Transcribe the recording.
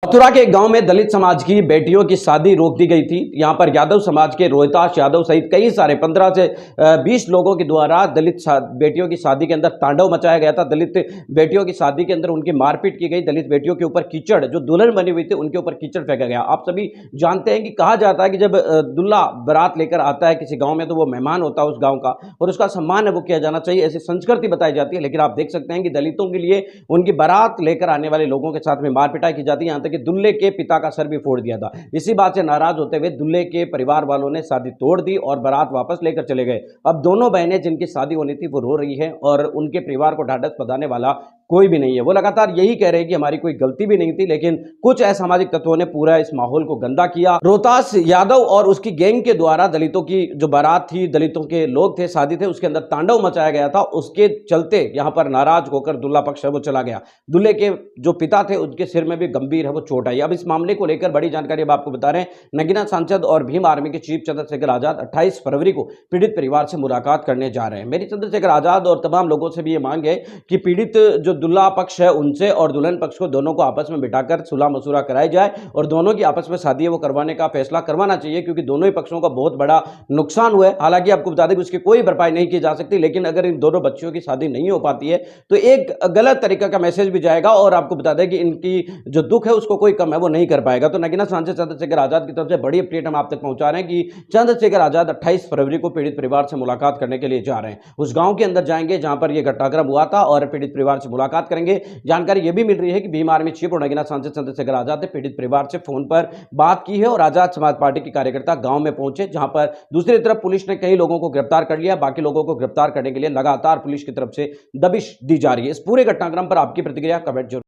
मथुरा के एक गांव में दलित समाज की बेटियों की शादी रोक दी गई थी। यहां पर यादव समाज के रोहिताश यादव सहित कई सारे 15 से 20 लोगों के द्वारा दलित बेटियों की शादी के अंदर तांडव मचाया गया था। दलित बेटियों की शादी के अंदर उनकी मारपीट की गई। दलित बेटियों के ऊपर कीचड़, जो दुल्हन बनी हुई थी उनके ऊपर कीचड़ फेंका गया। आप सभी जानते हैं कि कहा जाता है कि जब दूल्हा बारात लेकर आता है किसी गाँव में तो वो मेहमान होता है उस गाँव का, और उसका सम्मान है वो किया जाना चाहिए, ऐसी संस्कृति बताई जाती है। लेकिन आप देख सकते हैं कि दलितों के लिए उनकी बारात लेकर आने वाले लोगों के साथ में मारपिटाई की जाती है, यहां तक कि दुल्हे के पिता का सर भी फोड़ दिया था। इसी बात से नाराज होते हुए दुल्हे के परिवार वालों ने शादी तोड़ दी और बारात वापस लेकर चले गए। अब दोनों बहनें जिनकी शादी होनी थी वो रो रही है और उनके परिवार को ढांढस बंधाने वाला कोई भी नहीं है। वो लगातार यही कह रहे हैं कि हमारी कोई गलती भी नहीं थी, लेकिन कुछ असामाजिक तत्वों ने पूरा इस माहौल को गंदा किया। रोहतास यादव और उसकी गैंग के द्वारा दलितों की जो बारात थी, दलितों के लोग थे, शादी थे, उसके अंदर तांडव मचाया गया था। उसके चलते यहां पर नाराज होकर दूल्हा पक्ष है वो चला गया। दूल्हे के जो पिता थे उनके सिर में भी गंभीर है वो चोट आई। अब इस मामले को लेकर बड़ी जानकारी अब आपको बता रहे हैं। नगीना सांसद और भीम आर्मी के चीफ चंद्रशेखर आजाद 28 फरवरी को पीड़ित परिवार से मुलाकात करने जा रहे हैं। मेरी चंद्रशेखर आजाद और तमाम लोगों से भी ये मांग है कि पीड़ित जो दूल्हा पक्ष है उनसे और दुल्हन पक्ष को दोनों को आपस में बिठाकर सुलह मशुरा कराई जाए और दोनों की आपस में शादी वो करवाने का फैसला करवाना चाहिए, क्योंकि दोनों ही पक्षों का बहुत बड़ा नुकसान हुआ है। हालांकि आपको बता दें कि उसकी कोई भरपाई नहीं की जा सकती, लेकिन अगर इन दोनों बच्चियों की शादी नहीं हो पाती है तो एक गलत तरीका का मैसेज भी जाएगा और आपको बता दें कि इनकी जो दुख है उसको कोई कम है वो नहीं कर पाएगा। तो नगीना सांसद चंद्रशेखर आजाद की तरफ से बड़ी अपडेट हम आप तक पहुंचा रहे हैं कि चंद्रशेखर आजाद 28 फरवरी को पीड़ित परिवार से मुलाकात करने के लिए जा रहे हैं। उस गांव के अंदर जाएंगे जहां पर यह घटनाक्रम हुआ था और पीड़ित परिवार से मुलाकात करेंगे। जानकारी यह भी मिल रही है कि भीम आर्मी चीफ और नगीना सांसद चंद्रशेखर आजाद ने पीड़ित परिवार से फोन पर बात की है और आजाद समाज पार्टी के कार्यकर्ता गांव में पहुंचे, जहां पर दूसरी तरफ पुलिस ने कई लोगों को गिरफ्तार कर लिया। बाकी लोगों को गिरफ्तार करने के लिए लगातार पुलिस की तरफ से दबिश दी जा रही है। इस पूरे घटनाक्रम पर आपकी प्रतिक्रिया कमेंट जरूर